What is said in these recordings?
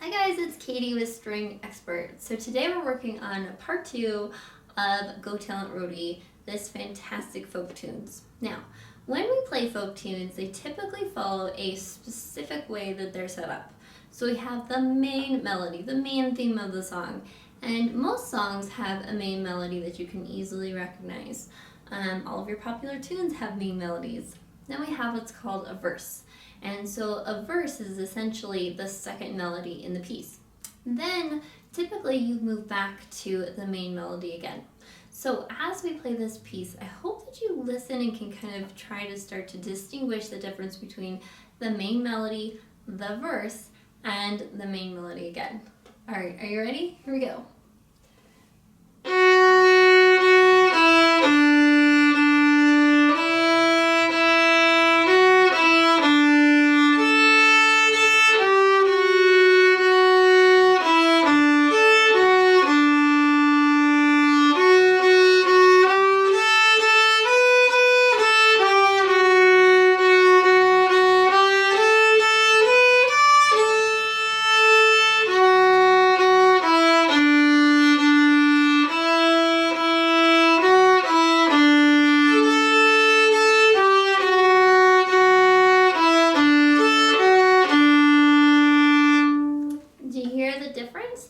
Hi guys, it's Katie with String Expert. So today we're working on part 2 of Go Tell Aunt Rhody, this fantastic folk tunes. Now, when we play folk tunes, they typically follow a specific way that they're set up. So we have the main melody, the main theme of the song, and most songs have a main melody that you can easily recognize. All of your popular tunes have main melodies. Then we have what's called a verse. And so a verse is essentially the second melody in the piece. Then typically you move back to the main melody again. So as we play this piece, I hope that you listen and can kind of try to start to distinguish the difference between the main melody, the verse, and the main melody again. All right, are you ready? Here we go.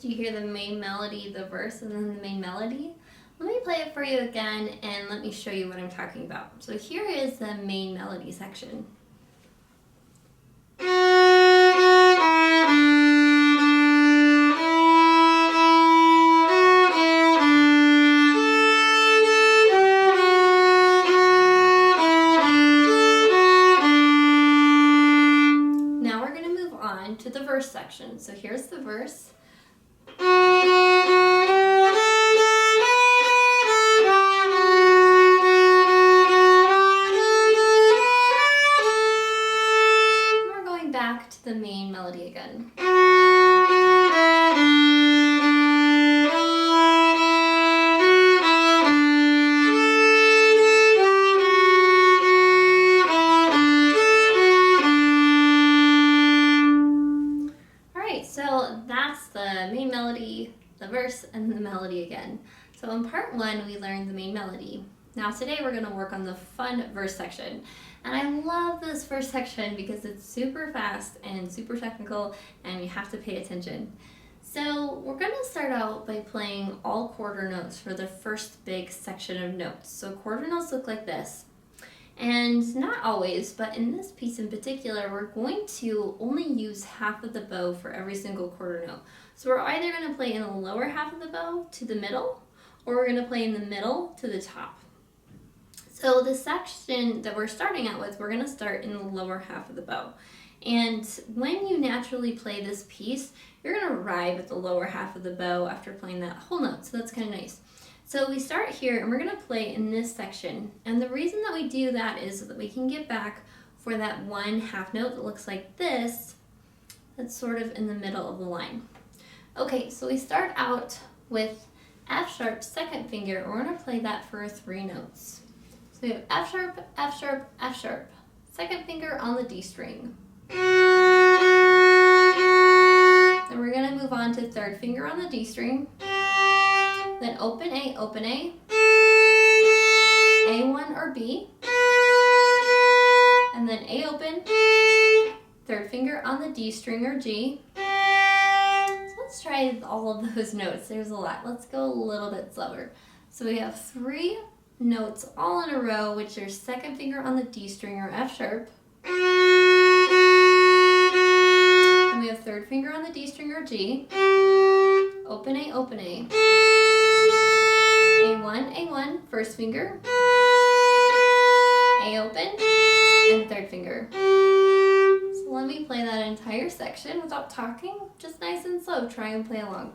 Do you hear the main melody, the verse, and then the main melody? Let me play it for you again and let me show you what I'm talking about. So here is the main melody section. Now we're going to move on to the verse section. So here's the verse. Back to the main melody again. Alright, so that's the main melody, the verse, and the melody again. So in part 1 we learned the main melody. Now today we're going to work on the fun verse section. And I love this verse section because it's super fast and super technical and you have to pay attention. So we're going to start out by playing all quarter notes for the first big section of notes. So quarter notes look like this. And not always, but in this piece in particular, we're going to only use half of the bow for every single quarter note. So we're either going to play in the lower half of the bow to the middle, or we're going to play in the middle to the top. So the section that we're starting out with, we're going to start in the lower half of the bow. And when you naturally play this piece, you're going to arrive at the lower half of the bow after playing that whole note. So that's kind of nice. So we start here and we're going to play in this section. And the reason that we do that is so that we can get back for that one half note that looks like this, that's sort of in the middle of the line. Okay, so we start out with F sharp, second finger, and we're going to play that for 3 notes. So we have F sharp, F sharp, F sharp. Second finger on the D string. Then we're going to move on to third finger on the D string. Then open A, A1 or B. And then A open, third finger on the D string or G. So let's try all of those notes. There's a lot. Let's go a little bit slower. So we have 3 notes all in a row, which are second finger on the D string or F sharp. And we have third finger on the D string or G. Open A, A1, first finger. A open, and third finger. So let me play that entire section without talking, just nice and slow. Try and play along.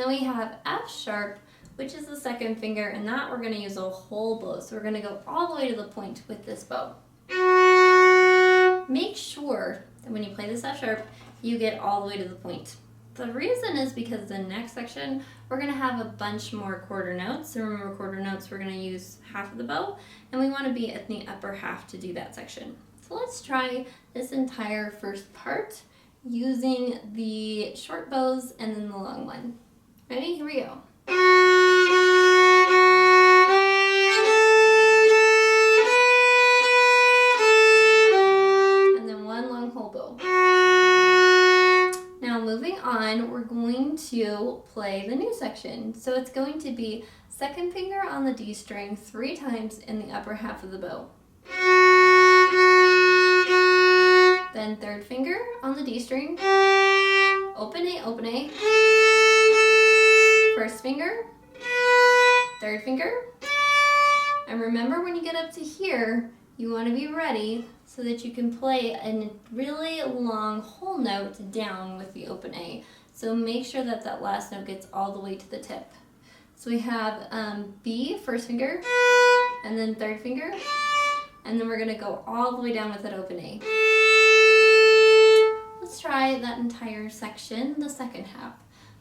We have F sharp, which is the second finger, and that we're going to use a whole bow. So we're going to go all the way to the point with this bow. Make sure that when you play this F sharp, you get all the way to the point. The reason is because the next section, we're going to have a bunch more quarter notes. So remember, quarter notes, we're going to use half of the bow, and we want to be at the upper half to do that section. So let's try this entire first part using the short bows and then the long one. Ready? Here we go. And then one long whole bow. Now moving on, we're going to play the new section. So it's going to be second finger on the D string 3 times in the upper half of the bow. Then third finger on the D string, open A, open A, first finger, third finger, and remember when you get up to here, you want to be ready so that you can play a really long whole note down with the open A. So make sure that that last note gets all the way to the tip. So we have B, first finger, and then third finger, and then we're going to go all the way down with that open A. Let's try that entire section, the second half.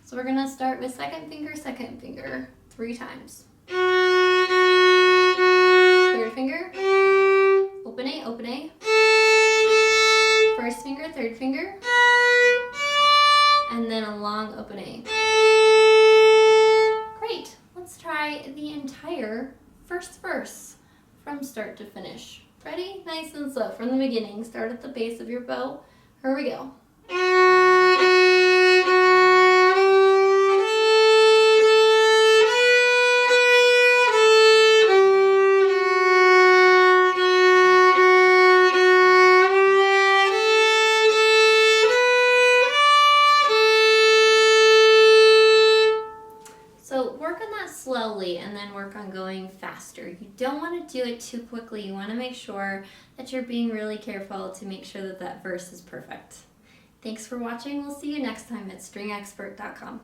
So we're going to start with second finger, 3 times. Third finger, open A, open A. First finger, third finger, and then a long open A. Great. Let's try the entire first verse from start to finish. Ready? Nice and slow from the beginning. Start at the base of your bow. Here we go. So work on that slowly and then work on going faster. You don't want to do it too quickly. You want to make sure that you're being really careful to make sure that that verse is perfect. Thanks for watching. We'll see you next time at stringexpert.com.